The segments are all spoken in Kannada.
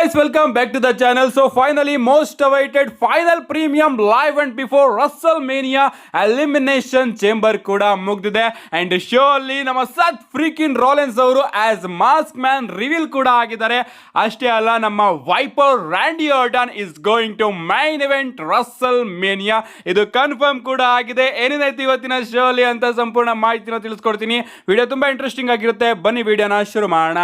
guys, welcome back to the channel. So finally, most awaited final premium live and before WrestleMania elimination chamber kuda mugdide and surely ನಮ್ಮ ಸತ್ ಫ್ರೀಕಿನ್ ರಾಲೆನ್ಸ್ ಅವರು ಆಸ್ ಮಾಸ್ಕ್ ಮ್ಯಾನ್ ರಿವೀಲ್ ಕೂಡ ಆಗಿದ್ದಾರೆ. ಅಷ್ಟೇ ಅಲ್ಲ, ನಮ್ಮ viper Randy Orton is going to main event WrestleMania. ಇದು ಕನ್ಫರ್ಮ್ ಕೂಡ ಆಗಿದೆ. ಏನೇನೈತಿ ಇವತ್ತಿನ ಶೋಲಿ ಅಂತ ಸಂಪೂರ್ಣ ಮಾಹಿತಿನ ತಿಳಿಸ್ಕೊಡ್ತೀನಿ. ವಿಡಿಯೋ ತುಂಬಾ ಇಂಟ್ರೆಸ್ಟಿಂಗ್ ಆಗಿರುತ್ತೆ. ಬನ್ನಿ ವಿಡಿಯೋನ ಶುರು ಮಾಡೋಣ.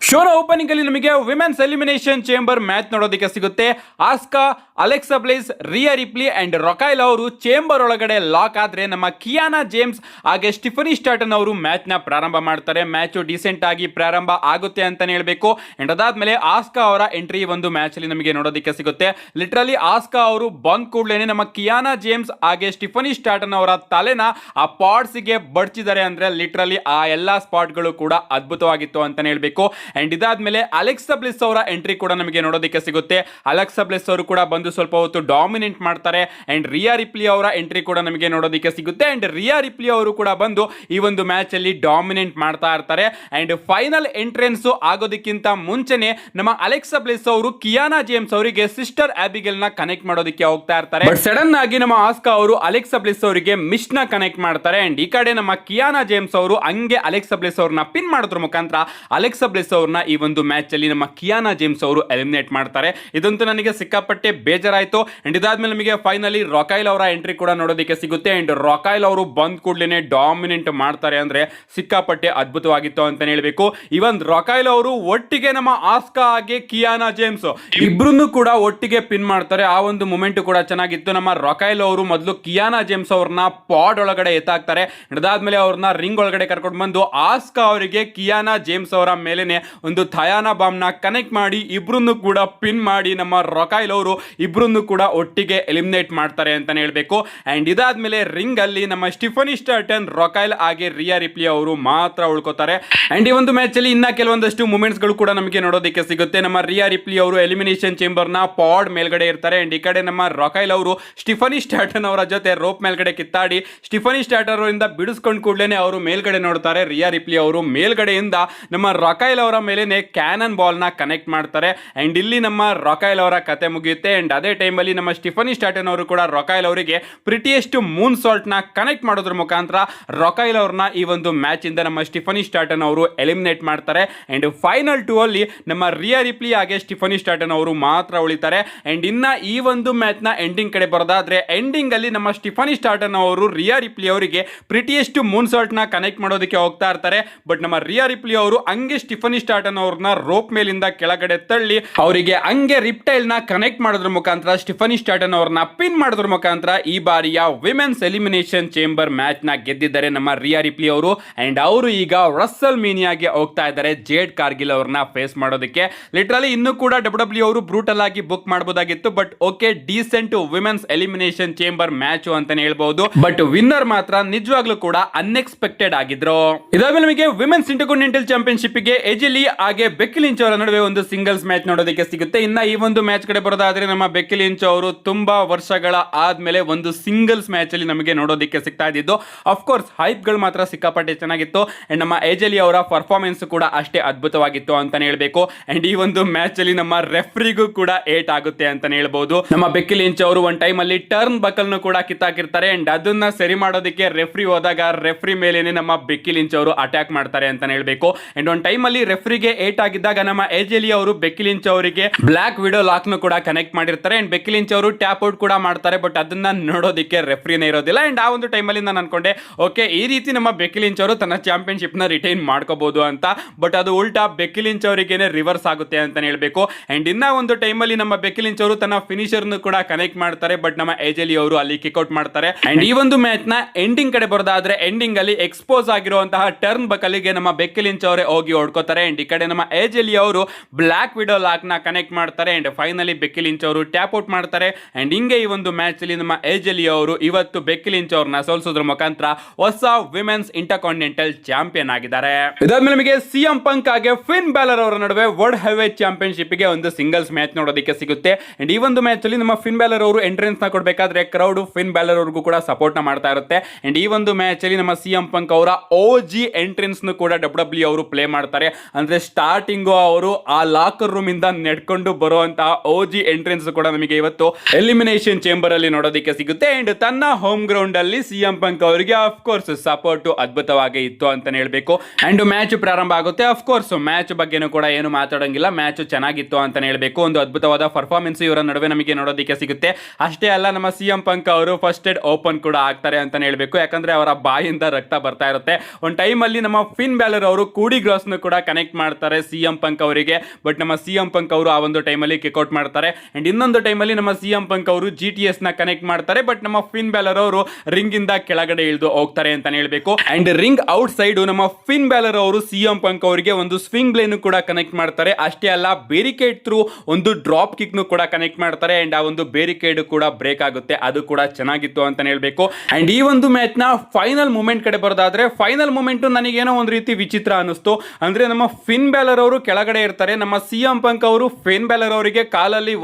ಶೋನ ಓಪನಿಂಗ್ ಅಲ್ಲಿ ನಮಗೆ ವಿಮೆನ್ಸ್ ಎಲಿಮಿನೇಷನ್ ಚೇಂಬರ್ ಮ್ಯಾಚ್ ನೋಡೋದಕ್ಕೆ ಸಿಗುತ್ತೆ. Asuka, Alexa Bliss, Rhea Ripley and ರೊಕೈಲ್ ಅವರು ಚೇಂಬರ್ ಒಳಗಡೆ ಲಾಕ್ ಆದ್ರೆ ನಮ್ಮ ಕಿಯಾನಾ ಜೇಮ್ಸ್ ಹಾಗೆ ಸ್ಟಿಫನಿ ಸ್ಟಾರ್ಟನ್ ಅವರು ಮ್ಯಾಚ್ ನ ಪ್ರಾರಂಭ ಮಾಡ್ತಾರೆ. ಮ್ಯಾಚ್ ಡಿಸೆಂಟ್ ಆಗಿ ಪ್ರಾರಂಭ ಆಗುತ್ತೆ ಅಂತಾನೆ ಹೇಳ್ಬೇಕು. ಅಂಡ್ ಅದಾದ್ಮೇಲೆ ಆಸ್ಕಾ ಅವರ ಎಂಟ್ರಿ ಒಂದು ಮ್ಯಾಚ್ ಅಲ್ಲಿ ನಮಗೆ ನೋಡೋದಕ್ಕೆ ಸಿಗುತ್ತೆ. ಲಿಟರಲಿ ಆಸ್ಕಾ ಅವರು ಬಂದ್ ಕೂಡಲೇ ನಮ್ಮ ಕಿಯಾನಾ ಜೇಮ್ಸ್ ಹಾಗೆ ಸ್ಟಿಫನಿ ಸ್ಟಾರ್ಟನ್ ಅವರ ತಲೆನ ಆ ಪಾಡ್ಸ್ ಗೆ ಬಡ್ಚಿದ್ದಾರೆ. ಅಂದ್ರೆ ಲಿಟರಲಿ ಆ ಎಲ್ಲಾ ಸ್ಪಾಟ್ ಗಳು ಕೂಡ ಅದ್ಭುತವಾಗಿತ್ತು ಅಂತಾನೆ ಹೇಳ್ಬೇಕು. ಅಂಡ್ ಇದಾದ್ಮೇಲೆ ಅಲೆಕ್ಸಾ ಬ್ಲಿಸ್ ಅವರ ಎಂಟ್ರಿ ಕೂಡ ನಮಗೆ ನೋಡೋದಕ್ಕೆ ಸಿಗುತ್ತೆ. ಅಲೆಕ್ಸಾ ಬ್ಲಿಸ್ ಅವರು ಕೂಡ ಬಂದು ಸ್ವಲ್ಪ ಹೊತ್ತು ಡಾಮಿನೇಟ್ ಮಾಡ್ತಾರೆ. ಅಂಡ್ ರಿಯಾ ರಿಪ್ಲಿ ಅವರ ಎಂಟ್ರಿ ಕೂಡ ನಮಗೆ ನೋಡೋದಕ್ಕೆ ಸಿಗುತ್ತೆ. ಅಂಡ್ ರಿಯಾ ರಿಪ್ಲಿ ಅವರು ಕೂಡ ಬಂದು ಈ ಒಂದು ಮ್ಯಾಚ್ ಅಲ್ಲಿ ಡಾಮಿನೇಟ್ ಮಾಡ್ತಾ ಇರ್ತಾರೆ. ಅಂಡ್ ಫೈನಲ್ ಎಂಟ್ರೆನ್ಸ್ ಆಗೋದಕ್ಕಿಂತ ಮುಂಚೆನೆ ನಮ್ಮ ಅಲೆಕ್ಸಾ ಬ್ಲಿಸ್ ಅವರು ಕಿಯಾನಾ ಜೇಮ್ಸ್ ಅವರಿಗೆ ಸಿಸ್ಟರ್ ಆಬಿಗೆಲ್ ನ ಕನೆಕ್ಟ್ ಮಾಡೋದಕ್ಕೆ ಹೋಗ್ತಾ ಇರ್ತಾರೆ. ಬಟ್ ಸಡನ್ ಆಗಿ ನಮ್ಮ ಆಸ್ಕಾ ಅವರು ಅಲೆಕ್ಸಾ ಬ್ಲಿಸ್ ಅವರಿಗೆ ಮಿಸ್ ನ ಕನೆಕ್ಟ್ ಮಾಡ್ತಾರೆ. ಅಂಡ್ ಈ ಕಡೆ ನಮ್ಮ ಕಿಯಾನಾ ಜೇಮ್ಸ್ ಅವರು ಹಂಗೆ ಅಲೆಕ್ಸಾ ಬ್ಲಿಸ್ ಅವ್ರನ್ನ ಪಿನ್ ಮಾಡೋದ್ರ ಮುಖಾಂತರ ಅಲೆಕ್ಸಾ ಬ್ಲಿಸ್ ಅವ್ರನ್ನ ಈ ಒಂದು ಮ್ಯಾಚ್ ಅಲ್ಲಿ ನಮ್ಮ ಕಿಯಾನಾ ಜೇಮ್ಸ್ ಅವರು ಎಲಿಮಿನೇಟ್ ಮಾಡ್ತಾರೆ. ಇದಂತೂ ನನಗೆ ಸಿಕ್ಕಾಪಟ್ಟೆ ಬೇಜಾರಾಯ್ತು. ಅಂಡ್ ಇದಾದ್ಮೇಲೆ ನಮಗೆ ಫೈನಲಿ ರೊಕೈಲ್ ಅವರ ಎಂಟ್ರಿ ಕೂಡ ನೋಡೋದಕ್ಕೆ ಸಿಗುತ್ತೆ. ಅಂಡ್ ರೊಕೈಲ್ ಅವರು ಬಂದ್ ಕೂಡಲೇ ಡಾಮಿನೇಟ್ ಮಾಡ್ತಾರೆ. ಅಂದ್ರೆ ಸಿಕ್ಕಾಪಟ್ಟೆ ಅದ್ಭುತವಾಗಿತ್ತು ಅಂತಾನೆ ಹೇಳ್ಬೇಕು. ಇವನ್ ರೊಕೈಲ್ ಅವರು ಒಟ್ಟಿಗೆ ನಮ್ಮ ಆಸ್ಕಾ ಹಾಗೆ ಕಿಯಾನಾ ಜೇಮ್ಸ್ ಇಬ್ರು ಕೂಡ ಒಟ್ಟಿಗೆ ಪಿನ್ ಮಾಡ್ತಾರೆ. ಆ ಒಂದು ಮೂಮೆಂಟ್ ಕೂಡ ಚೆನ್ನಾಗಿತ್ತು. ನಮ್ಮ ರೊಕೈಲ್ ಅವರು ಮೊದಲು ಕಿಯಾನಾ ಜೇಮ್ಸ್ ಅವ್ರನ್ನ ಪಾಡ್ ಒಳಗಡೆ ಎತ್ತಾಕ್ತಾರೆ. ಅದಾದ್ಮೇಲೆ ಅವ್ರನ್ನ ರಿಂಗ್ ಒಳಗಡೆ ಕರ್ಕೊಂಡು ಬಂದು ಆಸ್ಕಾ ಅವರಿಗೆ ಕಿಯಾನಾ ಜೇಮ್ಸ್ ಅವರ ಮೇಲೆನೆ ಒಂದು ಥಯಾನಾ ಬಾಂಬ್ ನ ಕನೆಕ್ಟ್ ಮಾಡಿ ಇಬ್ರನ್ನು ಕೂಡ ಪಿನ್ ಮಾಡಿ ನಮ್ಮ ರೊಕೈಲ್ ಅವರು ಇಬ್ರನ್ನು ಕೂಡ ಒಟ್ಟಿಗೆ ಎಲಿಮಿನೇಟ್ ಮಾಡ್ತಾರೆ ಅಂತಾನೆ ಹೇಳ್ಬೇಕು. ಅಂಡ್ ಇದಾದ್ಮೇಲೆ ರಿಂಗ್ ಅಲ್ಲಿ ನಮ್ಮ ಸ್ಟಿಫನಿ ಸ್ಟಾರ್ಟನ್, ರೊಕೈಲ್ ಹಾಗೆ ರಿಯಾ ರಿಪ್ಲಿ ಅವರು ಮಾತ್ರ ಉಳ್ಕೋತಾರೆ. ಅಂಡ್ ಈ ಒಂದು ಮ್ಯಾಚ್ ಅಲ್ಲಿ ಇನ್ನ ಕೆಲವೊಂದಷ್ಟು ಮೂಮೆಂಟ್ಸ್ ಗಳು ಕೂಡ ನಮಗೆ ನೋಡೋದಕ್ಕೆ ಸಿಗುತ್ತೆ. ನಮ್ಮ ರಿಯಾ ರಿಪ್ಲಿ ಅವರು ಎಲಿಮಿನೇಷನ್ ಚೇಂಬರ್ ನ ಪಾಡ್ ಮೇಲ್ಗಡೆ ಇರ್ತಾರೆ. ಅಂಡ್ ಈ ಕಡೆ ನಮ್ಮ ರೊಕೈಲ್ ಅವರು ಸ್ಟಿಫನಿ ಸ್ಟಾರ್ಟನ್ ಅವರ ಜೊತೆ ರೋಪ್ ಮೇಲ್ಗಡೆ ಕಿತ್ತಾಡಿ ಸ್ಟಿಫನಿ ಸ್ಟಾರ್ಟನ್ ಅವರಿಂದ ಬಿಡಿಸ್ಕೊಂಡ್ ಕೂಡಲೇ ಅವರು ಮೇಲ್ಗಡೆ ನೋಡ್ತಾರೆ. ರಿಯಾ ರಿಪ್ಲಿ ಅವರು ಮೇಲ್ಗಡೆಯಿಂದ ನಮ್ಮ ರೊಕೈಲ್ ಅವರ ಮೇಲೆನೆ ಕ್ಯಾನನ್ ಬಾಲ್ ನ ಕನೆಕ್ಟ್ ಮಾಡ್ತಾರೆ. ಅಂಡ್ ಇಲ್ಲಿ ನಮ್ಮ ರೊಕೈಲ್ ಅವರ ಕತೆ ಮುಗಿಯುತ್ತೆ. ಅಂಡ್ ಅದೇ ಟೈಮ್ ಅಲ್ಲಿ ನಮ್ಮ ಸ್ಟಿಫನಿ ಸ್ಟಾರ್ಟನ್ ಅವರು ಕೂಡ ರೊಕೈಲ್ ಅವರಿಗೆ ಪ್ರಿಟಿಯೆಸ್ಟ್ ಮೂನ್ ಸಾಲ್ಟ್ ನ ಕನೆಕ್ಟ್ ಮಾಡೋದ್ರ ಮುಖಾಂತರ ರೊಕೈಲ್ ಅವ್ರನ್ನ ಈ ಒಂದು ಮ್ಯಾಚ್ ಇಂದ ನಮ್ಮ ಸ್ಟಿಫನಿ ಸ್ಟಾರ್ಟನ್ ಅವರು ಎಲಿಮಿನೇಟ್ ಮಾಡ್ತಾರೆ. ಅಂಡ್ ಫೈನಲ್ 2 ಅಲ್ಲಿ ನಮ್ಮ ರಿಯಾ ರಿಪ್ಲಿ ಹಾಗೆ ಸ್ಟಿಫನಿ ಸ್ಟಾರ್ಟನ್ ಅವರು ಮಾತ್ರ ಉಳಿತಾರೆ. ಅಂಡ್ ಇನ್ನ ಈ ಒಂದು ಮ್ಯಾಚ್ ನ ಎಂಡಿಂಗ್ ಕಡೆ ಬರೋದಾದ್ರೆ ಎಂಡಿಂಗ್ ಅಲ್ಲಿ ನಮ್ಮ ಸ್ಟಿಫನಿ ಸ್ಟಾರ್ಟನ್ ಅವರು ರಿಯಾ ರಿಪ್ಲಿ ಅವರಿಗೆ ಪ್ರಿಟಿಯೆಸ್ಟ್ ಮೂನ್ ಸಾಲ್ಟ್ ನ ಕನೆಕ್ಟ್ ಮಾಡೋದಕ್ಕೆ ಹೋಗ್ತಾ ಇರ್ತಾರೆ. ಬಟ್ ನಮ್ಮ ರಿಯಾ ರಿಪ್ಲಿ ಅವರು ಹಂಗೆ ಸ್ಟಿಫನಿ ಸ್ಟಾರ್ಟನ್ ಅವ್ರನ್ನ ರೋಪ್ ಮೇಲಿಂದ ಕೆಳಗಡೆ ತಳ್ಳಿ ಅವರಿಗೆ ಹಂಗೆ ರಿಪ್ಟೈಲ್ ನ ಕನೆಕ್ಟ್ ಮಾಡೋದ್ರ ಮುಖಾಂತರ ಸ್ಟಿಫನಿ ಸ್ಟಾರ್ಟನ್ ಅವ್ರನ್ನ ಪಿನ್ ಮಾಡೋದ್ರ ಮುಖಾಂತರ ಈ ಬಾರಿಯ ವಿಮೆನ್ಸ್ ಎಲಿಮಿನೇಷನ್ ಚೇಂಬರ್ ಮ್ಯಾಚ್ ನ ಗೆದ್ದಿದ್ದಾರೆ ನಮ್ಮ ರಿಯಾ ರಿಪ್ಲಿ ಅವರು. ಅಂಡ್ ಅವರು ಈಗ WrestleManiaಗೆ ಹೋಗ್ತಾ ಇದ್ದಾರೆ ಜೇಡ್ ಕಾರ್ಗಿಲ್ ಅವ್ರನ್ನ ಫೇಸ್ ಮಾಡೋದಕ್ಕೆ. ಲಿಟರಲಿ ಇನ್ನೂ ಕೂಡ WWE ಅವರು ಬ್ರೂಟಲ್ ಆಗಿ ಬುಕ್ ಮಾಡಬಹುದಾಗಿತ್ತು. But okay, decent women's elimination chamber match ಅಂತಾನೆ ಹೇಳ್ಬಹುದು. ಬಟ್ ವಿನ್ನರ್ ಮಾತ್ರ ನಿಜವಾಗ್ಲೂ ಕೂಡ ಅನ್ಎಕ್ಸ್ಪೆಕ್ಟೆಡ್ ಆಗಿದ್ರು. ಇದಾದ್ಮೇಲೆ ನಮಗೆ ವಿಮೆನ್ಸ್ ಇಂಟರ್ಕಾಂಟಿನೆಂಟಲ್ ಚಾಂಪಿಯನ್ಶಿಪ್ ಗೆ ಎಜಿಲಿ ಹಾಗೆ ಬೆಕ್ಕಿ ಲಿಂಚ್ ಅವರ ನಡುವೆ ಒಂದು ಸಿಂಗಲ್ಸ್ ಮ್ಯಾಚ್ ನೋಡೋದಕ್ಕೆ ಸಿಗುತ್ತೆ. ಇನ್ನ ಈ ಒಂದು ಮ್ಯಾಚ್ ಕಡೆ ಬರೋದಾದ್ರೆ ನಮ್ಮ ಬೆಕ್ಕಿ ಲಿಂಚ್ ಅವರು ತುಂಬಾ ವರ್ಷಗಳ ಆದ್ಮೇಲೆ ಒಂದು ಸಿಂಗಲ್ಸ್ ಮ್ಯಾಚ್ ಅಲ್ಲಿ ನಮಗೆ ನೋಡೋದಕ್ಕೆ ಸಿಗ್ತಾ ಇದ್ದು. ಅಫ್ಕೋರ್ಸ್ ಹೈಪ್ ಗಳು ಮಾತ್ರ ಸಿಕ್ಕಾಪಟ್ಟೆ ಚೆನ್ನಾಗಿತ್ತು. ಅಂಡ್ ನಮ್ಮ ಎಜಲಿ ಅವರ ಪರ್ಫಾರ್ಮೆನ್ಸ್ ಕೂಡ ಅಷ್ಟೇ ಅದ್ಭುತವಾಗಿತ್ತು ಅಂತಾನೆ ಹೇಳ್ಬೇಕು. ಅಂಡ್ ಈ ಒಂದು ಮ್ಯಾಚ್ ಅಲ್ಲಿ ನಮ್ಮ ರೆಫ್ರಿಗೂ ಕೂಡ ಏಟ್ ಆಗುತ್ತೆ ಅಂತಾನೆ ಹೇಳ್ಬಹುದು. ನಮ್ಮ ಬೆಕ್ಕಿ ಲಿಂಚ್ ಅವರು ಒಂದ್ ಟೈಮ್ ಅಲ್ಲಿ ಟರ್ನ್ ಬಕಲ್ ಕೂಡ ಕಿತ್ತಾಕಿರ್ತಾರೆ. ಅಂಡ್ ಅದನ್ನ ಸರಿ ಮಾಡೋದಕ್ಕೆ ರೆಫ್ರಿ ಹೋದಾಗ ರೆಫ್ರಿ ಮೇಲೇನೆ ನಮ್ಮ ಬೆಕ್ಕಿ ಲಿಂಚ್ ಅವರು ಅಟ್ಯಾಕ್ ಮಾಡ್ತಾರೆ ಅಂತಾನೆ ಹೇಳ್ಬೇಕು. ಅಂಡ್ ಒಂದ್ ಟೈಮ್ ಅಲ್ಲಿ ರೆಫ್ರಿಗೆ ಏಟ್ ಆಗಿದ್ದಾಗ ನಮ್ಮ ಎಜಲಿ ಅವರು ಬೆಕ್ಕಿ ಲಿಂಚ್ ಅವರಿಗೆ ಬ್ಲಾಕ್ ವಿಡೋ ಲಾಕ್ ನು ಕೂಡ ಕನೆಕ್ಟ್ ಮಾಡಿರ್ತಾರೆ. ಅಂಡ್ ಬೆಕ್ಕಿ ಲಿಂಚ್ ಅವರು ಟ್ಯಾಪ್ ಔಟ್ ಕೂಡ ಮಾಡ್ತಾರೆ. ಬಟ್ ಅದನ್ನ ನೋಡೋದಕ್ಕೆ ರೆಫ್ರಿನೇ ಇರೋದಿಲ್ಲ. ಅಂಡ್ ಆ ಒಂದು ಟೈಮ್ ಅಲ್ಲಿ ನಾನು ಅನ್ಕೊಂಡೆ ಓಕೆ, ಈ ರೀತಿ ನಮ್ಮ ಬೆಕ್ಕಿ ಲಿಂಚ್ ಅವರು ತನ್ನ ಚಾಂಪಿಯನ್ಶಿಪ್ ನ ರಿಟೈನ್ ಮಾಡ್ಕೋಬಹುದು ಅಂತ. ಬಟ್ ಅದು ಉಲ್ಟಾ ಬೆಕ್ಕಿ ಲಿಂಚ್ ಅವರಿಗೇನೆ ರಿವರ್ಸ್ ಆಗುತ್ತೆ ಅಂತಾನೆ ಹೇಳ್ಬೇಕು. ಅಂಡ್ ಇನ್ನ ಒಂದು ಟೈಮ್ ಅಲ್ಲಿ ನಮ್ಮ ಬೆಕ್ಕಿ ಲಿಂಚ್ ಅವರು ತನ್ನ ಫಿನಿಶರ್ ಕೂಡ ಕನೆಕ್ಟ್ ಮಾಡ್ತಾರೆ. ಬಟ್ ನಮ್ಮ ಎಜಲಿ ಅವರು ಅಲ್ಲಿ ಕಿಕ್ಔಟ್ ಮಾಡ್ತಾರೆ. ಅಂಡ್ ಈ ಒಂದು ಮ್ಯಾಚ್ ನ ಎಂಡಿಂಗ್ ಕಡೆ ಬರೋದಾದ್ರೆ ಎಂಡಿಂಗ್ ಅಲ್ಲಿ ಎಕ್ಸ್ಪೋಸ್ ಆಗಿರುವಂತಹ ಟರ್ನ್ ಬಕಲಿಗೆ ನಮ್ಮ ಬೆಕ್ಕಿ ಲಿಂಚ್ ಅವರೇ ಹೋಗಿ ಹೊಡ್ಕೋತಾರೆ. ಅಂಡ್ ಈ ಕಡೆ ನಮ್ಮ ಎಜಲಿ ಅವರು ಬ್ಲಾಕ್ ವಿಡೋ ಲಾಕ್ ನ ಕನೆಕ್ಟ್ ಮಾಡ್ತಾರೆ. ಅಂಡ್ ಫೈನಲಿ ಬೆಕ್ಕಿ ಲಿಂಚ್ ಅವರು ಟ್ಯಾಪ್ ಔಟ್ ಮಾಡ್ತಾರೆ. ಅಂಡ್ ಹಿಂಗೆ ಈ ಒಂದು ಮ್ಯಾಚ್ ಅಲ್ಲಿ ನಮ್ಮ ಏಜಲಿ ಅವರು ಇವತ್ತು ಬೆಕ್ಕಿ ಲಿಂಚ್ ಅವ್ರನ್ನ ಸೋಲಿಸೋದ್ರ ಮುಖಾಂತರ ಹೊಸ ವಿಮೆನ್ಸ್ ಇಂಟರ್ಕಾಂಟಿನೆಂಟಲ್ ಚಾಂಪಿಯನ್ ಆಗಿದ್ದಾರೆ. ಇದಾದ್ಮೇಲೆ ನಮಗೆ ಸಿಎಂ ಪಂಕ್ ಹಾಗೆ ಫಿನ್ ಬ್ಯಾಲರ್ ಅವರ ನಡುವೆ ವರ್ಲ್ಡ್ ಹೆವಿವೇಟ್ ಚಾಂಪಿಯನ್ಶಿಪ್ ಗೆ ಒಂದು ಸಿಂಗಲ್ಸ್ ಮ್ಯಾಚ್ ನೋಡೋದಕ್ಕೆ ಸಿಗುತ್ತೆ. ಅಂಡ್ ಈ ಒಂದು ಮ್ಯಾಚ್ ಅಲ್ಲಿ ನಮ್ಮ ಫಿನ್ ಬ್ಯಾಲರ್ ಅವರು ಎಂಟ್ರೆನ್ಸ್ ನ ಕೊಡಬೇಕಾದ್ರೆ ಕ್ರೌಡ್ ಫಿನ್ ಬ್ಯಾಲರ್ ಅವ್ರಿಗೂ ಕೂಡ ಸಪೋರ್ಟ್ ನ ಮಾಡ್ತಾ ಇರುತ್ತೆ. ಅಂಡ್ ಈ ಒಂದು ಮ್ಯಾಚ್ ಅಲ್ಲಿ ನಮ್ಮ ಸಿಎಂ ಪಂಕ್ ಅವರ ಓಜಿ ಎಂಟ್ರೆನ್ಸ್ ಕೂಡ ಡಬ್ಲ್ಯೂ ಅವರು ಪ್ಲೇ ಮಾಡ್ತಾರೆ. ಅಂದ್ರೆ ಸ್ಟಾರ್ಟಿಂಗ್ ಅವರು ಆ ಲಾಕರ್ ರೂಮ್ ಇಂದ ನೆಡ್ಕೊಂಡು ಬರುವಂತಹ ಓಜಿ ಎಂಟ್ರೆನ್ಸ್ ಕೂಡ ನಮಗೆ ಇವತ್ತು ಎಲಿಮಿನೇಷನ್ ಚೇಂಬರ್ ಅಲ್ಲಿ ನೋಡೋದಕ್ಕೆ ಸಿಗುತ್ತೆ. ಅಂಡ್ ತನ್ನ ಹೋಮ್ ಗ್ರೌಂಡ್ ಅಲ್ಲಿ ಸಿಎಂ ಪಂಕ್ ಅವರಿಗೆ ಆಫ್ ಕೋರ್ಸ್ ಸಪೋರ್ಟ್ ಅದ್ಭುತವಾಗಿ ಇತ್ತು ಅಂತಾನೆ ಹೇಳ್ಬೇಕು. ಅಂಡ್ ಮ್ಯಾಚ್ ಪ್ರಾರಂಭ ಆಗುತ್ತೆ. ಆಫ್ ಕೋರ್ಸ್ ಮ್ಯಾಚ್ ಬಗ್ಗೆನೂ ಕೂಡ ಏನು ಮಾತಾಡಂಗಿಲ್ಲ, ಮ್ಯಾಚ್ ಚೆನ್ನಾಗಿತ್ತು ಅಂತಾನೆ ಹೇಳ್ಬೇಕು. ಒಂದು ಅದ್ಭುತವಾದ ಪರ್ಫಾರ್ಮೆನ್ಸ್ ಇವರ ನಡುವೆ ನಮಗೆ ನೋಡೋದಕ್ಕೆ ಸಿಗುತ್ತೆ. ಅಷ್ಟೇ ಅಲ್ಲ, ನಮ್ಮ ಸಿಎಂ ಪಂಕ್ ಅವರು ಫಸ್ಟ್ ಏಡ್ ಓಪನ್ ಕೂಡ ಆಗ್ತಾರೆ ಅಂತಾನೆ ಹೇಳ್ಬೇಕು. ಯಾಕಂದ್ರೆ ಅವರ ಬಾಯಿಂದ ರಕ್ತ ಬರ್ತಾ ಇರುತ್ತೆ. ಒಂದು ಟೈಮ್ ಅಲ್ಲಿ ನಮ್ಮ ಫಿನ್ ಬ್ಯಾಲರ್ ಅವರು ಕೂಡಿ ಗ್ಲಾಸ್ ಕೂಡ ಕನೆಕ್ಟ್ ಮಾಡ್ತಾರೆ ಸಿಎಂ ಪಂಕ್ ಅವರಿಗೆ. ಬಟ್ ನಮ್ಮ ಸಿಎಂ ಪಂಕ್ ಅವರು ಆ ಒಂದು ಟೈಮ್ ಅಲ್ಲಿ ಕಿಕ್ಔಟ್ ಮಾಡ್ತಾರೆ. ಅಂಡ್ ಇನ್ನೊಂದು ಟೈಮ್ ಅಲ್ಲಿ ನಮ್ಮ ಸಿಎಂ ಪಂಕ್ ಅವರು GTS ನ ಕನೆಕ್ಟ್ ಮಾಡ್ತಾರೆ. ಬಟ್ ನಮ್ಮ ಫಿನ್ ಬ್ಯಾಲರ್ ಅವರು ರಿಂಗ್ ಇಂದ ಕೆಳಗಡೆ ಇಳಿದು ಹೋಗ್ತಾರೆ ಅಂತಾನೆ ಹೇಳ್ಬೇಕು. ಅಂಡ್ ರಿಂಗ್ ಔಟ್ ಸೈಡ್ ನಮ್ಮ ಫಿನ್ ಬ್ಯಾಲರ್ ಅವರು ಸಿಎಂ ಪಂಕ್ ಅವರಿಗೆ ಒಂದು ಸ್ವಿಂಗ್ ಬ್ಲೇನ್ ಕೂಡ ಕನೆಕ್ಟ್ ಮಾಡ್ತಾರೆ. ಅಷ್ಟೇ ಅಲ್ಲ, ಬೇರಿಕೇಡ್ ಥ್ರೂ ಒಂದು ಡ್ರಾಪ್ ಕಿಕ್ ಕೂಡ ಕನೆಕ್ಟ್ ಮಾಡ್ತಾರೆ. ಅಂಡ್ ಆ ಒಂದು ಬೇರಿಕೇಡ್ ಕೂಡ ಬ್ರೇಕ್ ಆಗುತ್ತೆ. ಅದು ಕೂಡ ಚೆನ್ನಾಗಿತ್ತು ಅಂತಾನೆ ಹೇಳ್ಬೇಕು. ಅಂಡ್ ಈ ಒಂದು ಮ್ಯಾಚ್ ನ ಫೈನಲ್ ಮೂಮೆಂಟ್ ಕಡೆ ಬರೋದಾದ್ರೆ, ಫೈನಲ್ ಮೂಮೆಂಟ್ ನನಗೇನೋ ಒಂದು ರೀತಿ ವಿಚಿತ್ರ ಅನಿಸ್ತು. ಅಂದ್ರೆ ನಮ್ಮ ಫಿನ್ ಬ್ಯಾಲರ್ ಅವರು ಕೆಳಗಡೆ ಇರ್ತಾರೆ, ನಮ್ಮ ಸಿಎಂ ಪಂಕ್ ಅವರು ಫಿನ್ ಬ್ಯಾಲರ್ ಅವರಿಗೆ ಕಾಲಲ್ಲಿ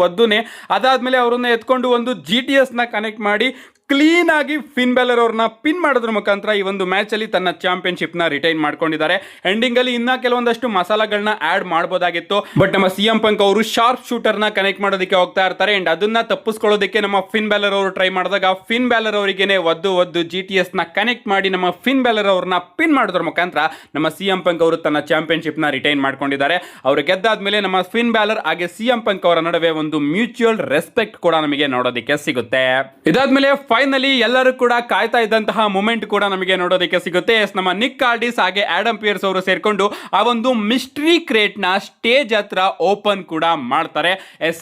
ಒದ್ದುನೆ ಅದಾದ್ಮೇಲೆ ಅವರನ್ನ ಎತ್ಕೊಂಡು ಒಂದು GTS ನ ಕನೆಕ್ಟ್ ಮಾಡಿ ಕ್ಲೀನ್ ಆಗಿ ಫಿನ್ ಬ್ಯಾಲರ್ ಅವ್ರನ್ನ ಪಿನ್ ಮಾಡೋದ್ರ ಮುಖಾಂತರ ಈ ಒಂದು ಮ್ಯಾಚ್ ಅಲ್ಲಿ ತನ್ನ ಚಾಂಪಿಯನ್ಶಿಪ್ ನ ರಿಟೈನ್ ಮಾಡ್ಕೊಂಡಿದ್ದಾರೆ. ಎಂಡಿಂಗ್ ಅಲ್ಲಿ ಇನ್ನ ಕೆಲವೊಂದಷ್ಟು ಮಸಾಲಾಗಳನ್ನ ಆಡ್ ಮಾಡಬಹುದಾಗಿತ್ತು. ಬಟ್ ನಮ್ಮ ಸಿಎಂ ಪಂಕ್ ಅವರು ಶಾರ್ಪ್ ಶೂಟರ್ ನ ಕನೆಕ್ಟ್ ಮಾಡೋದಕ್ಕೆ ಹೋಗ್ತಾ ಇರ್ತಾರೆ. ಅಂಡ್ ಅದನ್ನ ತಪ್ಪಿಸ್ಕೊಳ್ಳೋದಕ್ಕೆ ನಮ್ಮ ಫಿನ್ ಬ್ಯಾಲರ್ ಅವರು ಟ್ರೈ ಮಾಡಿದಾಗ ಫಿನ್ ಬ್ಯಾಲರ್ ಅವರಿಗೇನೆ ಒದ್ದು GTS ನ ಕನೆಕ್ಟ್ ಮಾಡಿ ನಮ್ಮ ಫಿನ್ ಬ್ಯಾಲರ್ ಅವ್ರನ್ನ ಪಿನ್ ಮಾಡೋದ್ರ ಮುಖಾಂತರ ನಮ್ಮ ಸಿಎಂ ಪಂಕ್ ಅವರು ತನ್ನ ಚಾಂಪಿಯನ್ಶಿಪ್ ನ ರಿಟೈನ್ ಮಾಡ್ಕೊಂಡಿದ್ದಾರೆ. ಅವರು ಗೆದ್ದಾದ್ಮೇಲೆ ನಮ್ಮ ಫಿನ್ ಬ್ಯಾಲರ್ ಹಾಗೆ ಸಿಎಂ ಪಂಕ್ ಅವರ ನಡುವೆ ಒಂದು ಮ್ಯೂಚುವಲ್ ರೆಸ್ಪೆಕ್ಟ್ ಕೂಡ ನಮಗೆ ನೋಡೋದಕ್ಕೆ ಸಿಗುತ್ತೆ. ಇದಾದ್ಮೇಲೆ ಫೈನಲಿ ಎಲ್ಲರೂ ಕೂಡ ಕಾಯ್ತಾ ಇದ್ದಂತಹ ಮೂಮೆಂಟ್ ಕೂಡ ನಮಗೆ ನೋಡೋದಕ್ಕೆ ಸಿಗುತ್ತೆ. ನಮ್ಮ ನಿಕ್ ಕಾರ್ಡಿಸ್ ಹಾಗೆ ಆಡಮ್ ಪಿಯರ್ಸ್ ಅವರು ಸೇರ್ಕೊಂಡು ಆ ಒಂದು ಮಿಸ್ಟ್ರಿ ಕ್ರೇಟ್ ನ ಸ್ಟೇಜ್ ಹತ್ರ ಓಪನ್ ಕೂಡ ಮಾಡ್ತಾರೆ.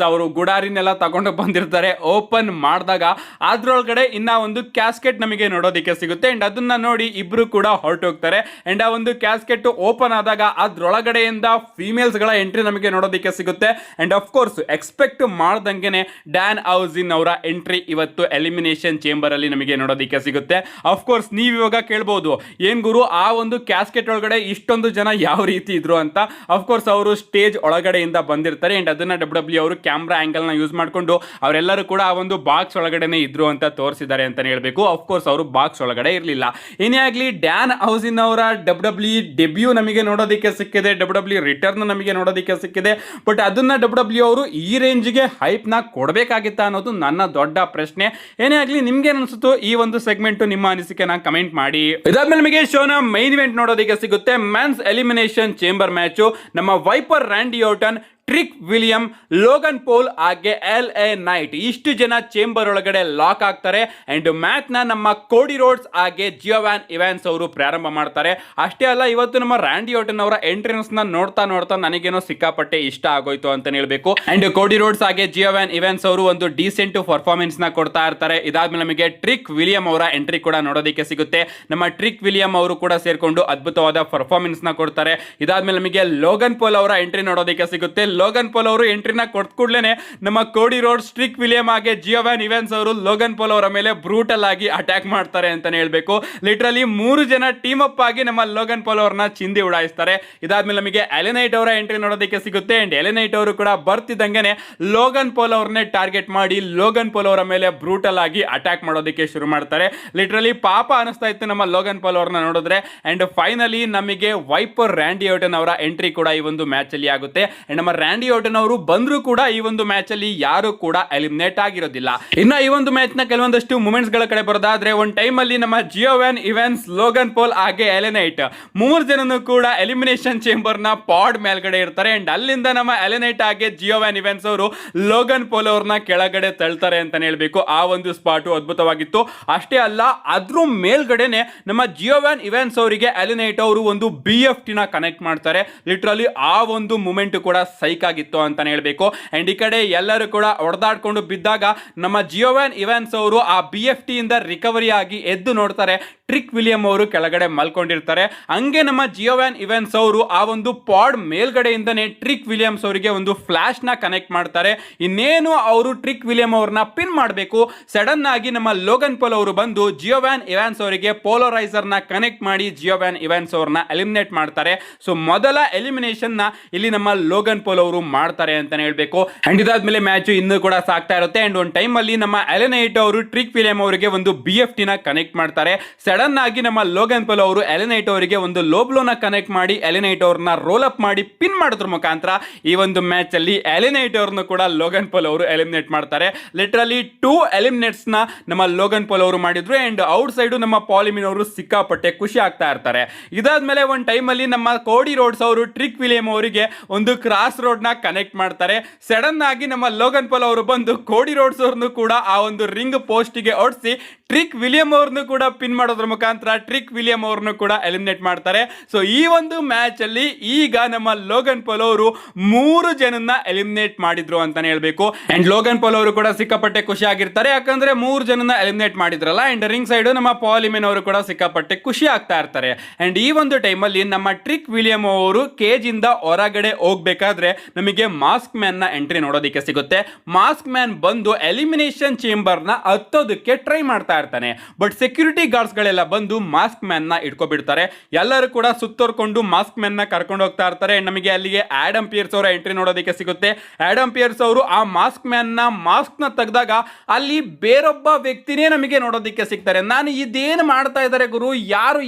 ಅವರು ಗುಡಾರಿನೆಲ್ಲ ತಗೊಂಡು ಬಂದಿರ್ತಾರೆ. ಓಪನ್ ಮಾಡಿದಾಗ ಅದ್ರೊಳಗಡೆ ಇನ್ನ ಒಂದು ಕ್ಯಾಸ್ಕೆಟ್ ನಮಗೆ ನೋಡೋದಕ್ಕೆ ಸಿಗುತ್ತೆ. ಅಂಡ್ ಅದನ್ನ ನೋಡಿ ಇಬ್ರು ಕೂಡ ಹೊರಟೋಗ್ತಾರೆ. ಅಂಡ್ ಆ ಒಂದು ಕ್ಯಾಸ್ಕೆಟ್ ಓಪನ್ ಆದಾಗ ಅದ್ರೊಳಗಡೆಯಿಂದ ಫೀಮೇಲ್ಸ್ ಗಳ ಎಂಟ್ರಿ ನಮಗೆ ನೋಡೋದಕ್ಕೆ ಸಿಗುತ್ತೆ. ಅಂಡ್ ಆಫ್ ಕೋರ್ಸ್ ಎಕ್ಸ್ಪೆಕ್ಟ್ ಮಾಡ್ದಂಗೆನೆ ಡ್ಯಾನ್ ಹೌಸಿನ್ ಅವರ ಎಂಟ್ರಿ ಇವತ್ತು ಎಲಿಮಿನೇಷನ್ ಚೇಂಬರ್ ಅಲ್ಲಿ ನಮಗೆ ನೋಡೋದಕ್ಕೆ ಸಿಗುತ್ತೆ. ಆಫ್ ಕೋರ್ಸ್ ನೀವು ಇವಾಗ ಕೇಳಬಹುದು, ಏನ್ ಗುರು ಆ ಒಂದು ಕ್ಯಾಸ್ಕೆಟ್ ಒಳಗಡೆ ಇಷ್ಟೊಂದು ಜನ ಯಾವ ರೀತಿ ಇದ್ರು ಅಂತ. ಆಫ್ ಕೋರ್ಸ್ ಅವರು ಸ್ಟೇಜ್ ಒಳಗಡೆಯಿಂದ ಬಂದಿರ್ತಾರೆ. ಅಂಡ್ ಅದನ್ನ ಡಬ್ಲ್ಯೂ ಅವರು ಕ್ಯಾಮ್ರಾ ಆಂಗಲ್ ನ ಯೂಸ್ ಮಾಡ್ಕೊಂಡು ಅವರೆಲ್ಲರೂ ಕೂಡ ಆ ಒಂದು ಬಾಕ್ಸ್ ಒಳಗಡೆನೆ ಇದ್ರು ಅಂತ ತೋರಿಸಿದ್ದಾರೆ ಅಂತಾನೆ ಹೇಳ್ಬೇಕು. ಆಫ್ ಕೋರ್ಸ್ ಅವರು ಬಾಕ್ಸ್ ಒಳಗಡೆ ಇರಲಿಲ್ಲ. ಏನೇ ಆಗ್ಲಿ, ಡ್ಯಾನ್ ಹೌಸಿನ್ ಅವರ ಡಬ್ಲ್ಯೂ ಡೆಬ್ಯೂ ನಮಗೆ ನೋಡೋದಕ್ಕೆ ಸಿಕ್ಕಿದೆ. ಡಬ್ಲ್ಯೂ ರಿಟರ್ನ್ ನಮಗೆ ನೋಡೋದಕ್ಕೆ ಸಿಕ್ಕಿದೆ. ಬಟ್ ಅದನ್ನ ಡಬ್ಲ್ಯೂ ಅವರು ಈ ರೇಂಜ್ಗೆ ಹೈಪ್ ನ ಕೊಡಬೇಕಾಗಿತ್ತ ಅನ್ನೋದು ನನ್ನ ದೊಡ್ಡ ಪ್ರಶ್ನೆ. ಏನೇ ಆಗ್ಲಿ, ನಿಮ್ಗೆ ಅನ್ಸುತ್ತೋ ಈ ಒಂದು ಸೆಗ್ಮೆಂಟ್ ನಿಮ್ಮ ಅನಿಸಿಕೆನ ಕಮೆಂಟ್ ಮಾಡಿ. ಇದಾದ್ಮೇಲೆ ನಮಗೆ ಶೋನ ಮೈನ್ ಇವೆಂಟ್ ನೋಡೋದಕ್ಕೆ ಸಿಗುತ್ತೆ. Men's elimination chamber match. ನಮ್ಮ viper Randy ಆರ್ಟನ್, trick William, Logan pole ಹಾಗೆ LA ನೈಟ್ ಇಷ್ಟು ಜನ ಚೇಂಬರ್ ಒಳಗಡೆ ಲಾಕ್ ಆಗ್ತಾರೆ. ಅಂಡ್ ಮ್ಯಾಚ್ ನ ನಮ್ಮ ಕೋಡಿ ರೋಡ್ಸ್ ಹಾಗೆ ಜಿಯೋವಾನ್ ಇವಾನ್ಸ್ ಅವರು ಪ್ರಾರಂಭ ಮಾಡ್ತಾರೆ. ಅಷ್ಟೇ ಅಲ್ಲ, ಇವತ್ತು ನಮ್ಮ ರ್ಯಾಂಡಿ ಆರ್ಟನ್ ಅವರ ಎಂಟ್ರೆನ್ಸ್ ನ ನೋಡ್ತಾ ನನಗೇನೋ ಸಿಕ್ಕಾಪಟ್ಟೆ ಇಷ್ಟ ಆಗೋಯ್ತು ಅಂತ ಹೇಳ್ಬೇಕು. ಅಂಡ್ ಕೋಡಿ ರೋಡ್ಸ್ ಹಾಗೆ ಜಿಯೋವಾನ್ ಇವಾನ್ಸ್ ಅವರು ಒಂದು ಡೀಸೆಂಟ್ ಪರ್ಫಾರ್ಮೆನ್ಸ್ ನ ಕೊಡ್ತಾ ಇರ್ತಾರೆ. ಇದಾದ್ಮೇಲೆ ನಮಗೆ ಟ್ರಿಕ್ ವಿಲಿಯಂ ಅವರ ಎಂಟ್ರಿ ಕೂಡ ನೋಡೋದಕ್ಕೆ ಸಿಗುತ್ತೆ. ನಮ್ಮ ಟ್ರಿಕ್ ವಿಲಿಯಂ ಅವರು ಕೂಡ ಸೇರ್ಕೊಂಡು ಅದ್ಭುತವಾದ ಪರ್ಫಾರ್ಮೆನ್ಸ್ ನ ಕೊಡ್ತಾರೆ. ಇದಾದ್ಮೇಲೆ ನಮಗೆ ಲೋಗನ್ ಪೋಲ್ ಅವರ ಎಂಟ್ರಿ ನೋಡೋದಕ್ಕೆ ಸಿಗುತ್ತೆ. ಲೋಗನ್ ಪೋಲ್ ಅವರು ಎಂಟ್ರಿನ ಕೊಟ್ಟ ಕೂಡಲೇ ನಮ್ಮ ಕೋಡಿ ರೋಡ್ಸ್, ಟ್ರಿಕ್ ವಿಲಿಯಂ ಹಾಗೆ ಜಿಯೋವಾನ್ ಇವಾನ್ಸ್ ಅವರು ಲೋಗನ್ ಪೋಲ್ ಅವರ ಮೇಲೆ ಬ್ರೂಟಲ್ ಆಗಿ ಅಟ್ಯಾಕ್ ಮಾಡ್ತಾರೆ ಅಂತಾನೆ ಹೇಳ್ಬೇಕು. ಲಿಟರಲಿ 3 ಜನ ಟೀಮ್ ಅಪ್ ಆಗಿ ನಮ್ಮ ಲೋಗನ್ ಪೋಲ್ ಅವರನ್ನ ಚಿಂದಿ ಉಡಾಯಿಸ್ತಾರೆ. ಇದಾದ್ಮೇಲೆ ನಮಗೆ LA ನೈಟ್ ಅವರ ಎಂಟ್ರಿ ನೋಡೋದಕ್ಕೆ ಸಿಗುತ್ತೆ. ಅಂಡ್ LA ನೈಟ್ ಅವರು ಕೂಡ ಬರ್ತಿದ್ದಂಗೆನೆ ಲೋಗನ್ ಪೋಲ್ ಅವ್ರನ್ನೇ ಟಾರ್ಗೆಟ್ ಮಾಡಿ ಲೋಗನ್ ಪೋಲ್ ಅವರ ಮೇಲೆ ಬ್ರೂಟಲ್ ಆಗಿ ಅಟ್ಯಾಕ್ ಮಾಡೋದಕ್ಕೆ ಶುರು ಮಾಡ್ತಾರೆ. ಲಿಟರಲಿ ಪಾಪ ಅನಿಸ್ತಾ ಇತ್ತು ನಮ್ಮ ಲೋಗನ್ ಪೋಲ್ ಅವ್ರನ್ನ ನೋಡಿದ್ರೆ. ಅಂಡ್ ಫೈನಲಿ ನಮಗೆ ವೈಪರ್ ರ್ಯಾಂಡಿ ಆರ್ಟನ್ ಅವರ ಎಂಟ್ರಿ ಕೂಡ ಈ ಒಂದು ಮ್ಯಾಚ್ ಅಲ್ಲಿ ಆಗುತ್ತೆ. ಅಂಡ್ ನಮ್ಮ ರ್ಯಾಂಡಿ ಆರ್ಟನ್ ಅವರು ಬಂದ್ರು ಕೂಡ ಈ ಒಂದು ಮ್ಯಾಚ್ ಅಲ್ಲಿ ಯಾರು ಕೂಡ ಎಲಿಮಿನೇಟ್ ಆಗಿರೋದಿಲ್ಲ. ಇನ್ನು ಈ ಒಂದು ಮ್ಯಾಚ್ ನ ಕೆಲವೊಂದಷ್ಟು ಮೂಮೆಂಟ್ಸ್ ಗಳ ಕಡೆ ಬರೋದಾದ್ರೆ, ಒಂದು ಟೈಮ್ ಅಲ್ಲಿ ನಮ್ಮ ಜಿಯೋವಾನ್ ಇವಾನ್ಸ್, ಲೋಗನ್ ಪೋಲ್ ಹಾಗೆ LA ನೈಟ್ 3 ಜನನು ಕೂಡ ಎಲಿಮಿನೇಷನ್ ಚೇಂಬರ್ ನ ಪಾಡ್ ಮೇಲ್ಗಡೆ ಇರ್ತಾರೆ. ಅಂಡ್ ಅಲ್ಲಿಂದ ನಮ್ಮ LA ನೈಟ್ ಹಾಗೆ ಜಿಯೋವಾನ್ ಇವಾನ್ಸ್ ಅವರು ಲೋಗನ್ ಪೋಲ್ ಅವ್ರನ್ನ ಕೆಳಗಡೆ ತಳ್ತಾರೆ ಅಂತಾನೆ ಹೇಳ್ಬೇಕು. ಆ ಒಂದು ಸ್ಪಾಟು ಅದ್ಭುತವಾಗಿತ್ತು. ಅಷ್ಟೇ ಅಲ್ಲ, ಅದ್ರ ಮೇಲ್ಗಡೆನೆ ನಮ್ಮ ಜಿಯೋವಾನ್ ಇವಾನ್ಸ್ ಅವರಿಗೆ LA ನೈಟ್ ಅವರು ಒಂದು BFT ನ ಕನೆಕ್ಟ್ ಮಾಡ್ತಾರೆ. ಲಿಟರಲಿ ಆ ಒಂದು ಮೂಮೆಂಟ್ ಕೂಡ ಸೈಕ್ ಬೇಕಾಗಿತ್ತು ಅಂತಾನೆ ಹೇಳ್ಬೇಕು. ಅಂಡ್ ಈ ಕಡೆ ಎಲ್ಲರೂ ಕೂಡ ಹೊಡೆದಾಡ್ಕೊಂಡು ಬಿದ್ದಾಗ ನಮ್ಮ ಜಿಯೋವ್ಯಾನ್ ಇವಾನ್ಸ್ ಅವರು ಆ BFT ಇಂದ ರಿಕವರಿ ಆಗಿ ಎದ್ದು ನೋಡ್ತಾರೆ, ಟ್ರಿಕ್ ವಿಲಿಯಂ ಅವರು ಕೆಳಗಡೆ ಮಲ್ಕೊಂಡಿರ್ತಾರೆ. ಹಂಗೆ ನಮ್ಮ ಜಿಯೋವ್ಯಾನ್ ಇವಾನ್ಸ್ ಅವರು ಆ ಒಂದು ಪಾಡ್ ಮೇಲ್ಗಡೆಯಿಂದನೇ ಟ್ರಿಕ್ ವಿಲಿಯಮ್ಸ್ ಅವರಿಗೆ ಒಂದು ಫ್ಲಾಶ್ ನ ಕನೆಕ್ಟ್ ಮಾಡ್ತಾರೆ. ಇನ್ನೇನು ಅವರು ಟ್ರಿಕ್ ವಿಲಿಯಂ ಅವ್ರನ್ನ ಪಿನ್ ಮಾಡಬೇಕು, ಸಡನ್ ಆಗಿ ನಮ್ಮ ಲೋಗನ್ ಪಾಲ್ ಅವರು ಬಂದು ಜಿಯೋವ್ಯಾನ್ ಇವಾನ್ಸ್ ಅವರಿಗೆ ಪೋಲರೈಸರ್ ನ ಕನೆಕ್ಟ್ ಮಾಡಿ ಜಿಯೋವ್ಯಾನ್ ಇವಾನ್ಸ್ ಅವ್ರನ್ನ ಎಲಿಮಿನೇಟ್ ಮಾಡ್ತಾರೆ. ಸೊ ಮೊದಲ ಎಲಿಮಿನೇಷನ್ ನ ಇಲ್ಲಿ ನಮ್ಮ ಲೋಗನ್ ಪಾಲ್ ಅವರು ಮಾಡ್ತಾರೆ ಅಂತಾನೆ ಹೇಳ್ಬೇಕು. ಅಂಡ್ ಇದಾದ್ಮೇಲೆ ಮ್ಯಾಚ್ ಇನ್ನೂ ಕೂಡ ಸಾಕ್ತಾ ಇರುತ್ತೆ. ಅಂಡ್ ಒಂದು ಟೈಮ್ ಅಲ್ಲಿ ನಮ್ಮ ಎಲೆನೈಟ್ ಅವರು ಟ್ರಿಕ್ ವಿಲಿಯಂ ಅವರಿಗೆ ಒಂದು BFT ನ ಕನೆಕ್ಟ್ ಮಾಡ್ತಾರೆ. ಸಡನ್ ಆಗಿ ನಮ್ಮ ಲೋಗನ್ ಪಾಲ್ ಅವರು ಎಲೆನೈಟ್ ಅವರಿಗೆ ಒಂದು ಲೋಬ್ಲೋನ ಕನೆಕ್ಟ್ ಮಾಡಿ ಎಲೆನೈಟ್ ಅವ್ರನ್ನ ರೋಲ್ ಅಪ್ ಮಾಡಿ ಪಿನ್ ಮಾಡೋದ್ರ ಮುಖಾಂತರ ಈ ಒಂದು ಮ್ಯಾಚ್ ಅಲ್ಲಿ ಎಲೆನೈಟ್ ಅವ್ರನ್ನು ಕೂಡ ಲೋಗನ್ ಪಾಲ್ ಅವರು ಎಲಿಮಿನೇಟ್ ಮಾಡ್ತಾರೆ. ಲಿಟರಲಿ 2 ಎಲಿಮಿನೇಟ್ಸ್ ನ ನಮ್ಮ ಲೋಗನ್ ಪಾಲ್ ಅವರು ಮಾಡಿದ್ರು. ಅಂಡ್ ಔಟ್ ಸೈಡ್ ನಮ್ಮ ಪಾಲಿಮಿನ್ ಅವರು ಸಿಕ್ಕಾಪಟ್ಟೆ ಖುಷಿ ಆಗ್ತಾ ಇರ್ತಾರೆ. ಇದಾದ್ಮೇಲೆ ಒಂದು ಟೈಮ್ ಅಲ್ಲಿ ನಮ್ಮ ಕೋಡಿ ರೋಡ್ಸ್ ಅವರು ಟ್ರಿಕ್ ವಿಲಿಯಂ ಅವರಿಗೆ ಒಂದು ಕ್ರಾಸ್ ರೋಡ್ ನ ಕನೆಕ್ಟ್ ಮಾಡ್ತಾರೆ. ಸಡನ್ ಆಗಿ ನಮ್ಮ ಲೋಗನ್ ಪಾಲ್ ಅವರು ಬಂದು ಕೋಡಿ ರೋಡ್ಸ್ ಅವ್ರನ್ನು ಕೂಡ ಆ ಒಂದು ರಿಂಗ್ ಪೋಸ್ಟ್ ಗೆ ಓಡಿಸಿ ಟ್ರಿಕ್ ವಿಲಿಯಂ ಅವ್ರನ್ನು ಕೂಡ ಪಿನ್ ಮಾಡೋದ್ರ ಮುಖಾಂತರ ಟ್ರಿಕ್ ವಿಲಿಯಂ ಅವ್ರನ್ನು ಕೂಡ ಎಲಿಮಿನೇಟ್ ಮಾಡ್ತಾರೆ. ಸೊ ಈ ಒಂದು ಮ್ಯಾಚ್ ಅಲ್ಲಿ ಈಗ ನಮ್ಮ ಲೋಗನ್ ಪಾಲ್ ಅವರು 3 ಜನನ್ನ ಎಲಿಮಿನೇಟ್ ಮಾಡಿದ್ರು ಅಂತಾನೆ ಹೇಳ್ಬೇಕು. ಅಂಡ್ ಲೋಗನ್ ಪಾಲ್ ಅವರು ಕೂಡ ಸಿಕ್ಕಾಪಟ್ಟೆ ಖುಷಿ ಆಗಿರ್ತಾರೆ, ಯಾಕಂದ್ರೆ 3 ಜನನ್ನ ಎಲಿಮಿನೇಟ್ ಮಾಡಿದ್ರಲ್ಲ. ಅಂಡ್ ರಿಂಗ್ ಸೈಡ್ ನಮ್ಮ ಪಾಲಿಮೆನ್ ಅವರು ಕೂಡ ಸಿಕ್ಕಾಪಟ್ಟೆ ಖುಷಿ ಆಗ್ತಾ ಇರ್ತಾರೆ. ಅಂಡ್ ಈ ಒಂದು ಟೈಮ್ ಅಲ್ಲಿ ನಮ್ಮ ಟ್ರಿಕ್ ವಿಲಿಯಂ ಅವರು ಕೇಜ್ ಇಂದ ಹೊರಗಡೆ ಹೋಗ್ಬೇಕಾದ್ರೆ ನಮಗೆ ಮಾಸ್ಕ್ ಮ್ಯಾನ್ ನ ಎಂಟ್ರಿ ನೋಡೋದಕ್ಕೆ ಸಿಗುತ್ತೆ. ಮಾಸ್ಕ್ ಮ್ಯಾನ್ ಬಂದು ಎಲಿಮಿನೇಷನ್ ಚೇಂಬರ್ ನ ಹತ್ತೋದಕ್ಕೆ ಟ್ರೈ ಮಾಡ್ತಾ ಇರ್ತಾನೆ. ಬಟ್ ಸೆಕ್ಯೂರಿಟಿ ಗಾರ್ಡ್ಸ್ ಗಳೆಲ್ಲ ಬಂದು ಮಾಸ್ಕ್ ಮ್ಯಾನ್ ನ ಇಟ್ಕೊಬಿಡ್ತಾರೆ. ಎಲ್ಲರೂ ಕೂಡ ಸುತ್ತೋರ್ಕೊಂಡು ಮಾಸ್ಕ್ ಮ್ಯಾನ್ ನ ಕರ್ಕೊಂಡು ಹೋಗ್ತಾ ಇರ್ತಾರೆ. ನಮಗೆ ಅಲ್ಲಿಗೆ ಆಡಮ್ ಪಿಯರ್ಸ್ ಅವರ ಎಂಟ್ರಿ ನೋಡೋದಕ್ಕೆ ಸಿಗುತ್ತೆ. ಆಡಮ್ ಪಿಯರ್ಸ್ ಅವರು ಆ ಮಾಸ್ಕ್ ಮ್ಯಾನ್ ನ ಮಾಸ್ಕ್ ನ ತೆಗೆದಾಗ ಅಲ್ಲಿ ಬೇರೊಬ್ಬ ವ್ಯಕ್ತಿನೇ ನಮಗೆ ನೋಡೋದಕ್ಕೆ ಸಿಗ್ತಾರೆ. ನಾನು ಇದೇನು ಮಾಡ್ತಾ ಇದ್ದಾರೆ ಗುರು,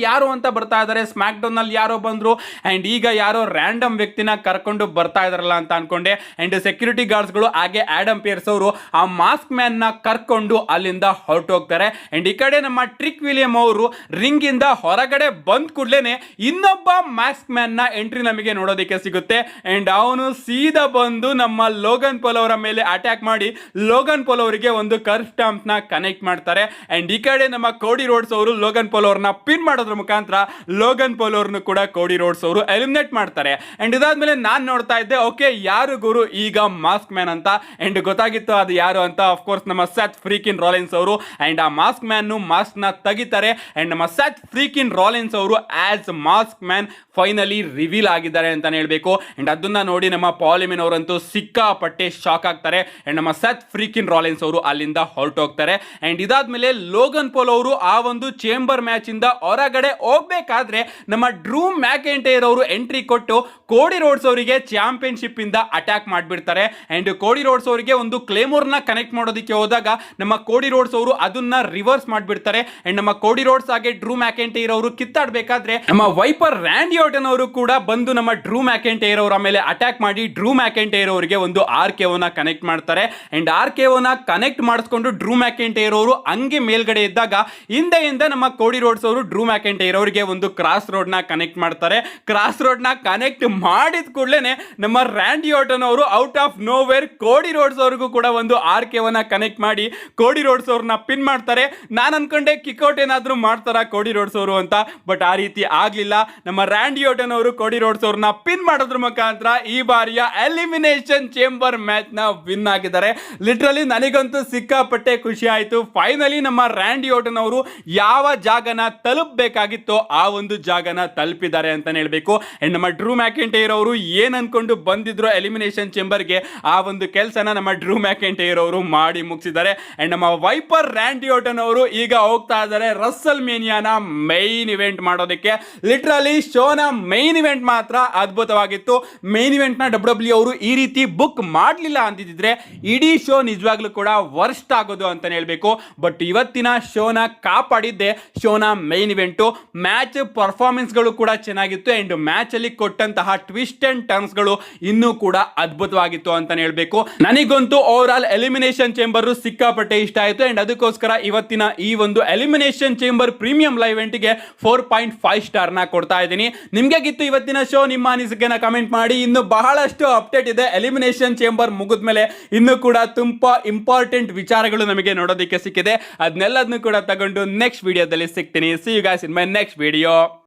ಯಾರು ಅಂತ ಬರ್ತಾ ಇದ್ದಾರೆ. ಸ್ಮ್ಯಾಕ್ ಡೌನ್ ಅಲ್ಲಿ ಯಾರೋ ಬಂದ್ರು ಅಂಡ್ ಈಗ ಯಾರೋ ರ್ಯಾಂಡಮ್ ವ್ಯಕ್ತಿನ ಕರ್ಕೊಂಡು ಬರ್ತಾ ಇದಾರಲ್ಲ ಅಂತ ಅನ್ಕೊಂಡೆ. ಅಂಡ್ ಸೆಕ್ಯೂರಿಟಿ ಗಾರ್ಡ್ಸ್ ಗಳು ಹಾಗೆ ಆಡಮ್ ಪಿಯರ್ಸ್ ಅವರು ಆ ಮಾಸ್ಕ್ ಮ್ಯಾನ್ ನ ಕರ್ಕೊಂಡು ಅಲ್ಲಿಂದ ಹೊರಟೋಗ್ತಾರೆ. ಅಂಡ್ ಈ ಕಡೆ ನಮ್ಮ ಟ್ರಿಕ್ ವಿಲಿಯಂ ಅವರು ರಿಂಗ್ ಇಂದ ಹೊರಗಡೆ ಬಂದ್ ಕೂಡಲೇ ಇನ್ನೊಬ್ಬ ಮಾಸ್ಕ್ ಮ್ಯಾನ್ ನ ಎಂಟ್ರಿ ನಮಗೆ ನೋಡೋದಕ್ಕೆ ಸಿಗುತ್ತೆ. ಅಂಡ್ ಅವನು ಸೀದಾ ಬಂದು ನಮ್ಮ ಲೋಗನ್ ಪಾಲ್ ಅವರ ಮೇಲೆ ಅಟ್ಯಾಕ್ ಮಾಡಿ ಲೋಗನ್ ಪಾಲ್ ಅವರಿಗೆ ಒಂದು ಕರ್ವ್ ಸ್ಟಾಂಪ್ ನ ಕನೆಕ್ಟ್ ಮಾಡ್ತಾರೆ. ಅಂಡ್ ಈ ಕಡೆ ನಮ್ಮ ಕೋಡಿ ರೋಡ್ಸ್ ಅವರು ಲೋಗನ್ ಪಾಲ್ ಅವ್ರನ್ನ ಪಿನ್ ಮಾಡೋದ್ರ ಮುಖಾಂತರ ಲೋಗನ್ ಪಾಲ್ ಅವ್ರನ್ನು ಕೂಡ ಕೋಡಿ ರೋಡ್ಸ್ ಅವರು ಎಲಿಮಿನೇಟ್ ಮಾಡ್ತಾರೆ. ಅಂಡ್ ಇದಾದ್ಮೇಲೆ ನಾನ್ ನೋಡ್ತಾ ಇದ್ದೆ, ಓಕೆ ಯಾರು ಗುರು ಈಗ ಮಾಸ್ಕ್ ಮ್ಯಾನ್ ಅಂತ. ಅಂಡ್ ಗೊತ್ತಾಗಿತ್ತು ಅದು ಯಾರು ಅಂತ. ಆಫ್ಕೋರ್ಸ್ ನಮ್ಮ ಸೆತ್ ಫ್ರೀಕಿನ್ ರಾಲಿನ್ಸ್ ಅವರು. ಅಂಡ್ ಆ ಮಾಸ್ಕ್ ಮ್ಯಾನ್ ಮಾಸ್ಕ್ ನ ತೆಗಿತಾರೆ. ಅಂಡ್ ನಮ್ಮ ಸೆತ್ ಫ್ರೀಕಿನ್ ರಾಲಿನ್ಸ್ ಅವರು as mask man finally reveal ಆಗಿದ್ದಾರೆ ಅಂತಾನೆ ಹೇಳ್ಬೇಕು. ಅಂಡ್ ಅದನ್ನ ನೋಡಿ ನಮ್ಮ ಪಾಲಿಮಿನ್ ಅವರಂತೂ ಸಿಕ್ಕಾಪಟ್ಟೆ ಶಾಕ್ ಆಗ್ತಾರೆ. ಅಂಡ್ ನಮ್ಮ ಸೆತ್ ಫ್ರೀಕಿನ್ ರಾಲಿನ್ಸ್ ಅವರು ಅಲ್ಲಿಂದ ಹೊರಟೋಗ್ತಾರೆ. ಅಂಡ್ ಇದಾದ್ಮೇಲೆ ಲೋಗನ್ ಪಾಲ್ ಅವರು ಆ ಒಂದು ಚೇಂಬರ್ ಮ್ಯಾಚ್ ಇಂದ ಹೊರಗಡೆ ಹೋಗ್ಬೇಕಾದ್ರೆ ನಮ್ಮ ಡ್ರೂ ಮ್ಯಾಕೆಂಟೈರ್ ಅವರು ಎಂಟ್ರಿ ಕೊಟ್ಟು ಕೋಡಿ ರೋಡ್ಸ್ ಅವರಿಗೆ ಚಾಂಪಿಯನ್ಶಿಪ್ ಇಂದ ಅಟ್ಯಾಕ್ ಮಾಡಿಬಿಡ್ತಾರೆ. ಅಂಡ್ ಕೋಡಿ ರೋಡ್ಸ್ ಅವರಿಗೆ ಒಂದು ಕ್ಲೇಮೋರ್ ನ ಕನೆಕ್ಟ್ ಮಾಡೋದಕ್ಕೆ ಹೋದಾಗ ನಮ್ಮ ಕೋಡಿ ರೋಡ್ಸ್ ಅವರು ಅದನ್ನ ರಿವರ್ಸ್ ಮಾಡಿಬಿಡ್ತಾರೆ. ಅಂಡ್ ನಮ್ಮ ಕೋಡಿ ರೋಡ್ಸ್ ಹಾಗೆ ಡ್ರೂ ಮ್ಯಾಕೆಂಟೈರ್ ಅವರು ಕಿತ್ತಾಡ್ಬೇಕಾದ್ರೆ ನಮ್ಮ ವೈಪರ್ ರ್ಯಾಂಡಿ ಆರ್ಟನ್ ಅವರು ಕೂಡ ಬಂದು ನಮ್ಮ ಡ್ರೂ ಮ್ಯಾಕೆಂಟೈರ್ ಅವರ ಮೇಲೆ ಅಟ್ಯಾಕ್ ಮಾಡಿ ಡ್ರೂ ಮ್ಯಾಕೆಂಟೈರ್ ಅವರಿಗೆ ಒಂದು RKO ನ ಕನೆಕ್ಟ್ ಮಾಡ್ತಾರೆ. ಅಂಡ್ RKO ನ ಕನೆಕ್ಟ್ ಮಾಡಿಸ್ಕೊಂಡು ಡ್ರೂ ಮ್ಯಾಕೆಂಟೈರ್ ಅವರು ಹಂಗೆ ಮೇಲ್ಗಡೆ ಇದ್ದಾಗ ಹಿಂದೆಯಿಂದ ನಮ್ಮ ಕೋಡಿ ರೋಡ್ಸ್ ಅವರು ಡ್ರೂ ಮ್ಯಾಕೆಂಟೈರ್ ಅವರಿಗೆ ಒಂದು ಕ್ರಾಸ್ ರೋಡ್ ನ ಕನೆಕ್ಟ್ ಮಾಡ್ತಾರೆ. ಕ್ರಾಸ್ ರೋಡ್ ನ ಕನೆಕ್ಟ್ ಮಾಡಿದ ಕೂಡಲೇ ನಮ್ಮ ರ್ಯಾಂಡಿ ಆರ್ಟನ್ ಅವರು out of nowhere Kodi roads ಅವ್ರಿಗೂ ಕೂಡ ಒಂದು RKO ನ ಕನೆಕ್ಟ್ ಮಾಡಿ ಕೋಡಿ ರೋಡ್ಸ್ ಅವ್ರನ್ನ ಪಿನ್ ಮಾಡ್ತಾರೆ. ನಾನು ಅನ್ಕೊಂಡೆ ಕಿಕ್ಔಟ್ ಏನಾದ್ರೂ ಮಾಡ್ತಾರ ಕೋಡಿ ರೋಡ್ಸ್ ಅವರು ಅಂತ, ಬಟ್ ಆ ರೀತಿ ಆಗ್ಲಿಲ್ಲ. ನಮ್ಮ ರ್ಯಾಂಡಿ ಆರ್ಟನ್ ಅವರು ಕೋಡಿ ರೋಡ್ಸ್ ಅವ್ರನ್ನ ಪಿನ್ ಮಾಡೋದ್ರ ಮುಖಾಂತರ ಈ ಬಾರಿಯ ಎಲಿಮಿನೇಷನ್ ಚೇಂಬರ್ ಮ್ಯಾಚ್ ನ ವಿನ್ ಆಗಿದ್ದಾರೆ. ಲಿಟರಲಿ ನನಗಂತೂ ಸಿಕ್ಕಾಪಟ್ಟೆ ಖುಷಿ ಆಯ್ತು. ಫೈನಲಿ ನಮ್ಮ ರ್ಯಾಂಡಿ ಆರ್ಟನ್ ಅವರು ಯಾವ ಜಾಗನ ತಲುಪಬೇಕಾಗಿತ್ತೋ ಆ ಒಂದು ಜಾಗನ ತಲುಪಿದ್ದಾರೆ ಅಂತಾನೆ ಹೇಳ್ಬೇಕು. ಅಂಡ್ ನಮ್ಮ ಡ್ರೂ ಮ್ಯಾಕೆಂಟೈರ್ ಅವರು ಏನ್ ಅನ್ಕೊಂಡು ಬಂದಿದ್ರು ಎಲಿಮಿನೇಷನ್ ಚೇಂಬರ್ಗೆ, ಆ ಒಂದು ಕೆಲಸನ ನಮ್ಮ ಡ್ರೂ ಮ್ಯಾಕೆಂಟೈರ್ ಅವರು ಮಾಡಿ ಮುಗಿಸಿದ್ದಾರೆ. ಅಂಡ್ ನಮ್ಮ ವೈಪರ್ ರ್ಯಾಂಡಿ ಆರ್ಟನ್ ಅವರು ಈಗ ಹೋಗ್ತಾ ಇದ್ದಾರೆ ರಸಲ್ ಮೇನಿಯಾನ ಮೈನ್ ಇವೆಂಟ್ ಮಾಡೋದಕ್ಕೆ. ಲಿಟರಲಿ ಶೋನ ಮೈನ್ ಇವೆಂಟ್ ಮಾತ್ರ ಅದ್ಭುತವಾಗಿತ್ತು. ಮೈನ್ ಇವೆಂಟ್ ನ WWE ಅವರು ಈ ರೀತಿ ಬುಕ್ ಮಾಡಲಿಲ್ಲ ಅಂತಿದ್ರೆ ಇಡೀ ಶೋ ನಿಜವಾಗ್ಲೂ ಕೂಡ ವರ್ಸ್ಟ್ ಆಗೋದು ಅಂತಾನೆ ಹೇಳ್ಬೇಕು. ಬಟ್ ಇವತ್ತಿನ ಶೋನ ಕಾಪಾಡಿದ್ದೆ ಶೋನ ಮೈನ್ ಇವೆಂಟ್. ಮ್ಯಾಚ್ ಪರ್ಫಾರ್ಮೆನ್ಸ್ ಗಳು ಕೂಡ ಚೆನ್ನಾಗಿತ್ತು. ಅಂಡ್ ಮ್ಯಾಚ್ ಅಲ್ಲಿ ಕೊಟ್ಟಂತಹ ಟ್ವಿಸ್ಟ್ ಅಂಡ್ ಟರ್ನ್ಸ್ ಗಳು ಇನ್ನೂ ಕೂಡ ಅದ್ಭುತವಾಗಿತ್ತು ಅಂತಾನೆ ಹೇಳ್ಬೇಕು. ನನಗಂತೂ ಓವರ್ ಆಲ್ ಎಲಿಮಿನೇಷನ್ ಚೇಂಬರ್ ಸಿಕ್ಕಾಪಟ್ಟೆ ಇಷ್ಟ ಆಯ್ತು. ಅಂಡ್ ಅದಕ್ಕೋಸ್ಕರ ಇವತ್ತಿನ ಈ ಒಂದು ಎಲಿಮಿನೇಷನ್ ಚೇಂಬರ್ ಪ್ರೀಮಿಯಂ ಲೈವ್ ಇವೆಂಟ್ಗೆ 4.5 ಸ್ಟಾರ್ ನ ಕೊಡ್ತಾ ಇದ್ದೀನಿ. ನಿಮ್ಗೆ ಆಗಿತ್ತು ಇವತ್ತಿನ ಶೋ? ನಿಮ್ಮ ಅನಿಸಿಕೆನ ಕಮೆಂಟ್ ಮಾಡಿ. ಇನ್ನು ಬಹಳಷ್ಟು ಅಪ್ಡೇಟ್ ಇದೆ. ಎಲಿಮಿನೇಷನ್ ಚೇಂಬರ್ ಮುಗಿದ್ಮೇಲೆ ಇನ್ನು ಕೂಡ ತುಂಬಾ ಇಂಪಾರ್ಟೆಂಟ್ ವಿಚಾರಗಳು ನಮಗೆ ನೋಡೋದಕ್ಕೆ ಸಿಕ್ಕಿದೆ. ಅದನ್ನೆಲ್ಲದನ್ನು ಕೂಡ ತಗೊಂಡು ನೆಕ್ಸ್ಟ್ ವಿಡಿಯೋದಲ್ಲಿ ಸಿಗ್ತೀನಿ. See you guys in my next video.